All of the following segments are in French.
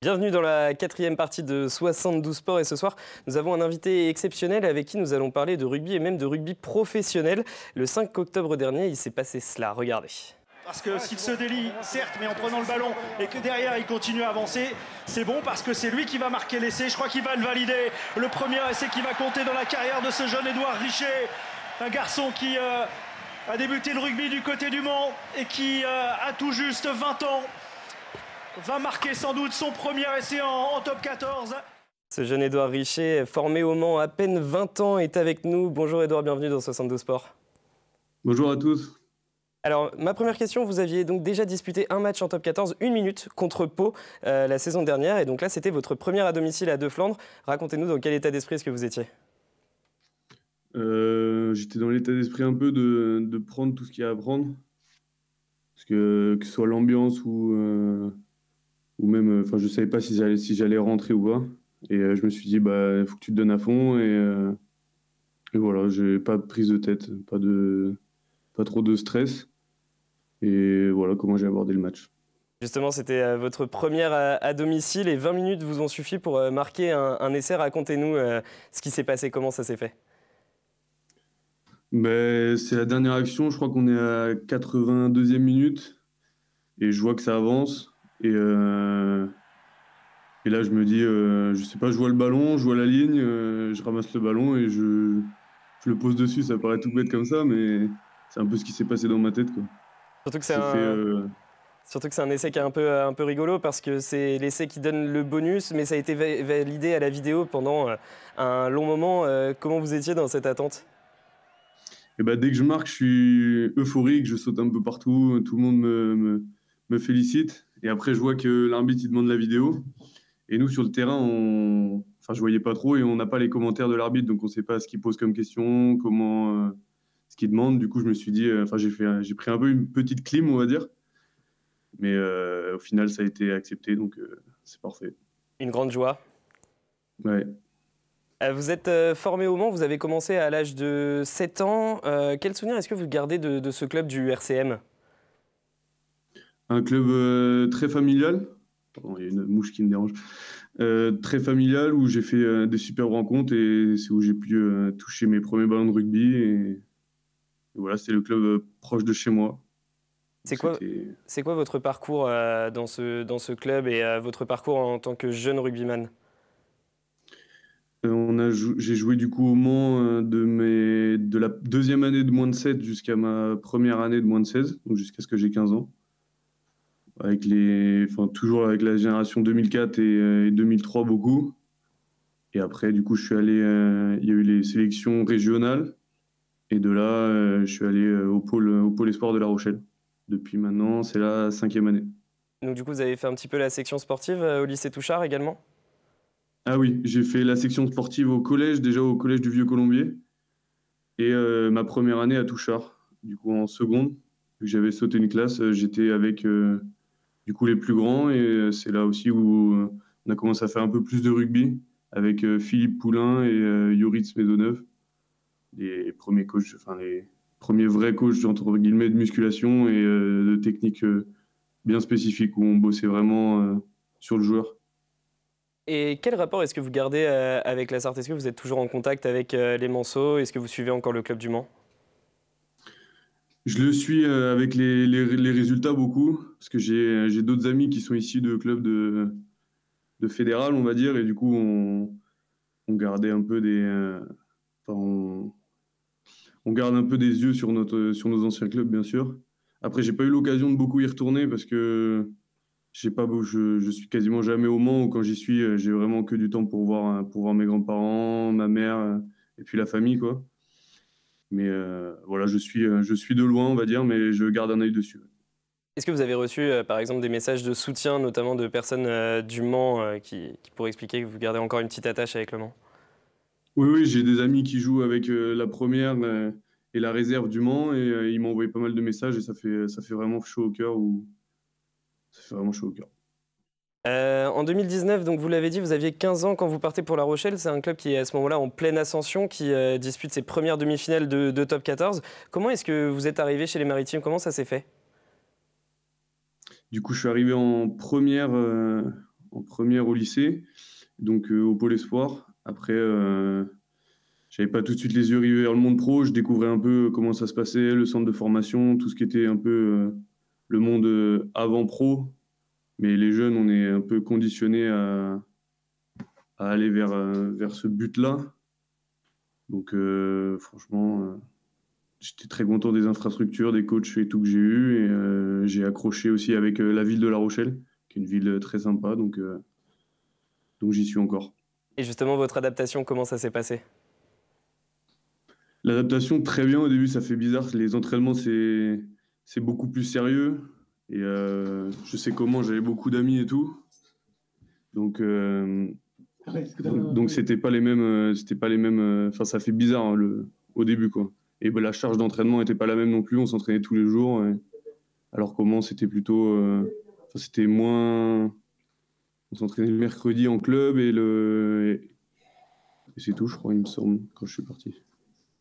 Bienvenue dans la quatrième partie de 72 Sports et ce soir, nous avons un invité exceptionnel avec qui nous allons parler de rugby et même de rugby professionnel. Le 5 octobre dernier, il s'est passé cela, regardez. Parce que s'il se délie, certes, mais en prenant le ballon et que derrière il continue à avancer, c'est bon parce que c'est lui qui va marquer l'essai. Je crois qu'il va le valider. Le premier essai qui va compter dans la carrière de ce jeune Édouard Richer. Un garçon qui a débuté le rugby du côté du Mans et qui a tout juste 20 ans. Va marquer sans doute son premier essai en top 14. Ce jeune Édouard Richer, formé au Mans à peine 20 ans, est avec nous. Bonjour Édouard, bienvenue dans 72 Sports. Bonjour à tous. Alors, ma première question, vous aviez donc déjà disputé un match en top 14, 1 minute, contre Pau la saison dernière. Et donc là, c'était votre première à domicile à Deux-Flandres. Racontez-nous dans quel état d'esprit est-ce que vous étiez? J'étais dans l'état d'esprit un peu de prendre tout ce qu'il y a à prendre. Parce que ce soit l'ambiance ou même, je ne savais pas si j'allais rentrer ou pas. Et je me suis dit, il faut que tu te donnes à fond. Et voilà, j'ai pas de prise de tête, pas trop de stress. Et voilà comment j'ai abordé le match. Justement, c'était votre première à domicile et 20 minutes vous ont suffi pour marquer un essai. Racontez-nous ce qui s'est passé, comment ça s'est fait. C'est la dernière action, je crois qu'on est à 82e minute. Et je vois que ça avance. Et là, je me dis, je sais pas, je vois le ballon, je vois la ligne, je ramasse le ballon et je le pose dessus. Ça paraît tout bête comme ça, mais c'est un peu ce qui s'est passé dans ma tête, quoi. Surtout que c'est un essai qui est un peu rigolo parce que c'est l'essai qui donne le bonus, mais ça a été validé à la vidéo pendant un long moment. Comment vous étiez dans cette attente? Et dès que je marque, je suis euphorique, je saute un peu partout, tout le monde me félicite. Et après, je vois que l'arbitre il demande la vidéo. Et nous, sur le terrain, je voyais pas trop et on n'a pas les commentaires de l'arbitre, donc on ne sait pas ce qu'il pose comme question, ce qu'il demande. Du coup, je me suis dit, j'ai pris un peu une petite clim, on va dire. Mais au final, ça a été accepté, donc c'est parfait. Une grande joie. Ouais. Vous êtes formé au Mans, vous avez commencé à l'âge de 7 ans. Quel souvenir est-ce que vous gardez de ce club du RCM? Un club très familial. Pardon, il y a une mouche qui me dérange. Très familial où j'ai fait des superbes rencontres et c'est où j'ai pu toucher mes premiers ballons de rugby. Et voilà, c'est le club proche de chez moi. C'est quoi votre parcours dans ce club et votre parcours en tant que jeune rugbyman? J'ai joué du coup au Mans de la deuxième année de moins de 7 jusqu'à ma première année de moins de 16, donc jusqu'à ce que j'ai 15 ans. Toujours avec la génération 2004 et 2003 beaucoup. Et après, du coup, je suis allé, il y a eu les sélections régionales. Et de là, je suis allé au pôle espoir de La Rochelle. Depuis maintenant, c'est la 5e année. Donc du coup, vous avez fait un petit peu la section sportive au lycée Touchard également? Ah oui, j'ai fait la section sportive au collège, déjà au collège du Vieux-Colombier. Et ma première année à Touchard. Du coup, en seconde, vu que j'avais sauté une classe, j'étais avec du coup les plus grands. Et c'est là aussi où on a commencé à faire un peu plus de rugby avec Philippe Poulain et Yoritz Maisonneuve. Les premiers coachs, les premiers vrais coachs entre guillemets de musculation et de techniques bien spécifiques où on bossait vraiment sur le joueur. Et quel rapport est-ce que vous gardez avec la Sarthe? Est-ce que vous êtes toujours en contact avec les Manceaux? Est-ce que vous suivez encore le club du Mans? Je le suis avec les résultats beaucoup, parce que j'ai d'autres amis qui sont issus de clubs de fédéral, on va dire, et du coup, on gardait un peu on garde un peu des yeux sur nos anciens clubs, bien sûr. Après, j'ai pas eu l'occasion de beaucoup y retourner parce que je suis quasiment jamais au Mans, ou quand j'y suis, j'ai vraiment que du temps pour voir mes grands-parents, ma mère, et puis la famille, quoi. Mais voilà, je suis de loin, on va dire, mais je garde un œil dessus. Est-ce que vous avez reçu, par exemple, des messages de soutien, notamment de personnes du Mans qui pourraient expliquer que vous gardez encore une petite attache avec le Mans? Oui, j'ai des amis qui jouent avec la première et la réserve du Mans, et ils m'ont envoyé pas mal de messages et ça fait vraiment chaud au cœur. Ça fait vraiment chaud au cœur. En 2019, donc vous l'avez dit, vous aviez 15 ans quand vous partez pour La Rochelle. C'est un club qui est à ce moment-là en pleine ascension, qui dispute ses premières demi-finales de top 14. Comment est-ce que vous êtes arrivé chez les Maritimes? Comment ça s'est fait? Du coup, je suis arrivé en première en première au lycée, donc au pôle espoir. Après, j'avais pas tout de suite les yeux rivés vers le monde pro. Je découvrais un peu comment ça se passait, le centre de formation, tout ce qui était un peu le monde avant pro. Mais les jeunes, on est un peu conditionnés à aller vers ce but-là. Donc, franchement, j'étais très content des infrastructures, des coachs et tout que j'ai eu. Et j'ai accroché aussi avec la ville de La Rochelle, qui est une ville très sympa. Donc j'y suis encore. Et justement, votre adaptation, comment ça s'est passé ? L'adaptation, très bien. Au début, ça fait bizarre. Les entraînements, c'est beaucoup plus sérieux. Et je sais comment, j'avais beaucoup d'amis et tout. Donc c'était pas les mêmes. Enfin, ça fait bizarre hein, au début, quoi. Et la charge d'entraînement n'était pas la même non plus. On s'entraînait tous les jours. Alors comment c'était plutôt. C'était moins. On s'entraînait le mercredi en club et c'est tout, je crois, il me semble, quand je suis parti.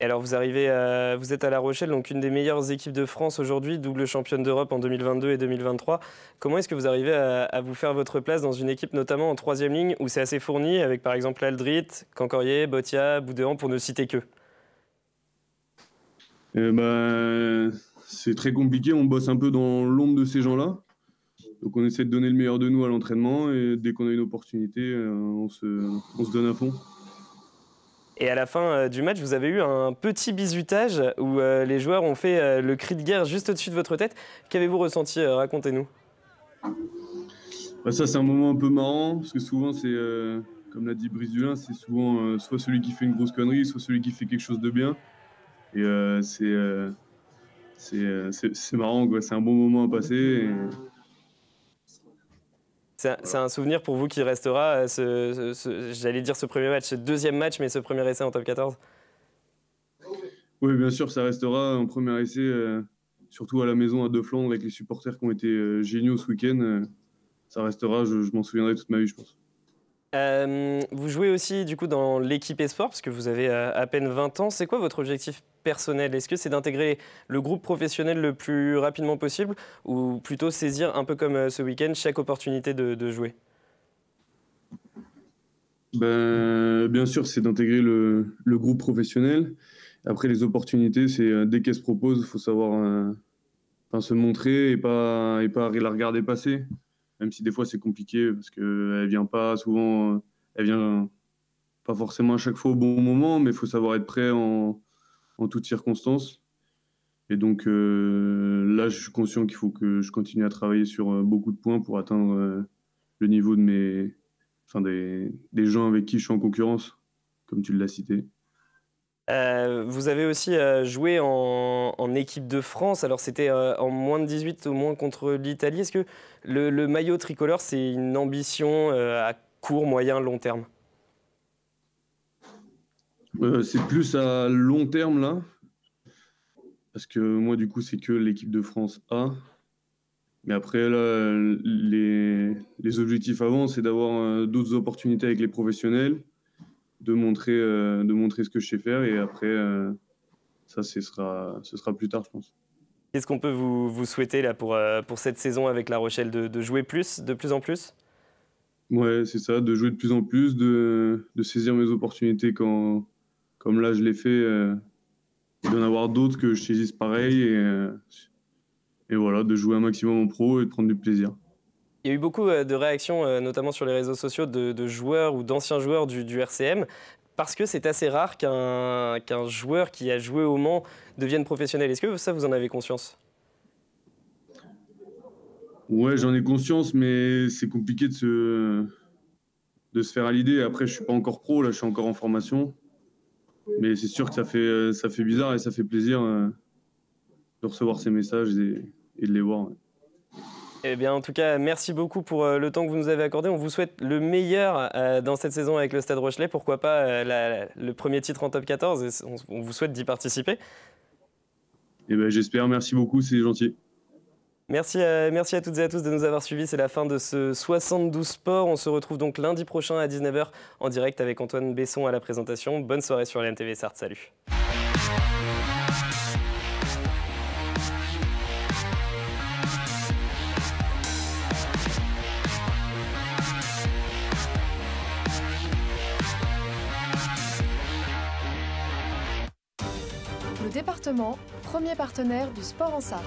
Et alors vous êtes à La Rochelle, donc une des meilleures équipes de France aujourd'hui, double championne d'Europe en 2022 et 2023. Comment est-ce que vous arrivez à vous faire votre place dans une équipe, notamment en troisième ligne, où c'est assez fourni, avec par exemple Aldrit, Cancorier, Botia, Boudéan, pour ne citer que? C'est très compliqué, on bosse un peu dans l'ombre de ces gens-là. Donc on essaie de donner le meilleur de nous à l'entraînement et dès qu'on a une opportunité, on se donne à fond. Et à la fin du match, vous avez eu un petit bizutage où les joueurs ont fait le cri de guerre juste au-dessus de votre tête. Qu'avez-vous ressenti? Racontez-nous. Ça, c'est un moment un peu marrant parce que souvent, c'est comme l'a dit Brice Dulin, c'est souvent soit celui qui fait une grosse connerie, soit celui qui fait quelque chose de bien. Et c'est marrant, quoi. C'est un bon moment à passer. C'est un souvenir pour vous qui restera, j'allais dire ce premier match, ce deuxième match, mais ce premier essai en top 14? Oui, bien sûr, ça restera un premier essai, surtout à la maison à Deux-Flandres, avec les supporters qui ont été géniaux ce week-end. Ça restera, je m'en souviendrai toute ma vie, je pense. Vous jouez aussi du coup dans l'équipe Esport, parce que vous avez à peine 20 ans. C'est quoi votre objectif personnel? Est-ce que c'est d'intégrer le groupe professionnel le plus rapidement possible ou plutôt saisir, un peu comme ce week-end, chaque opportunité de jouer? Bien sûr, c'est d'intégrer le groupe professionnel. Après, les opportunités, c'est dès qu'elles se proposent, il faut savoir se montrer et pas la regarder passer. Même si des fois c'est compliqué parce qu'elle vient pas souvent, elle vient pas forcément à chaque fois au bon moment, mais il faut savoir être prêt en toutes circonstances. Et donc là, je suis conscient qu'il faut que je continue à travailler sur beaucoup de points pour atteindre le niveau de des gens avec qui je suis en concurrence, comme tu l'as cité. Vous avez aussi joué en équipe de France, alors c'était en moins de 18 au moins contre l'Italie. Est-ce que le maillot tricolore, c'est une ambition à court, moyen, long terme? C'est plus à long terme là, parce que moi du coup c'est que l'équipe de France A. Mais après là, les objectifs avant, c'est d'avoir d'autres opportunités avec les professionnels, de montrer ce que je sais faire et après ça ce sera plus tard, je pense. Qu'est-ce qu'on peut vous souhaiter là pour cette saison avec La Rochelle, de jouer de plus en plus? Ouais, c'est ça, de jouer de plus en plus, de saisir mes opportunités comme là je l'ai fait, et d'en avoir d'autres que je saisisse pareil et voilà, de jouer un maximum en pro et de prendre du plaisir. Il y a eu beaucoup de réactions, notamment sur les réseaux sociaux, de joueurs ou d'anciens joueurs du RCM, parce que c'est assez rare qu'un joueur qui a joué au Mans devienne professionnel. Est-ce que ça, vous en avez conscience? Ouais, j'en ai conscience, mais c'est compliqué de se faire à l'idée. Après, je suis pas encore pro, là, je suis encore en formation. Mais c'est sûr que ça fait bizarre et ça fait plaisir de recevoir ces messages et de les voir. Ouais. Eh bien, en tout cas, merci beaucoup pour le temps que vous nous avez accordé. On vous souhaite le meilleur dans cette saison avec le Stade Rochelais. Pourquoi pas le premier titre en top 14 et on vous souhaite d'y participer. Eh ben, j'espère. Merci beaucoup, c'est gentil. Merci à toutes et à tous de nous avoir suivis. C'est la fin de ce 72 Sport. On se retrouve donc lundi prochain à 19h en direct avec Antoine Besson à la présentation. Bonne soirée sur LNTV Sarthe. Salut. Le département, premier partenaire du sport en Sarthe.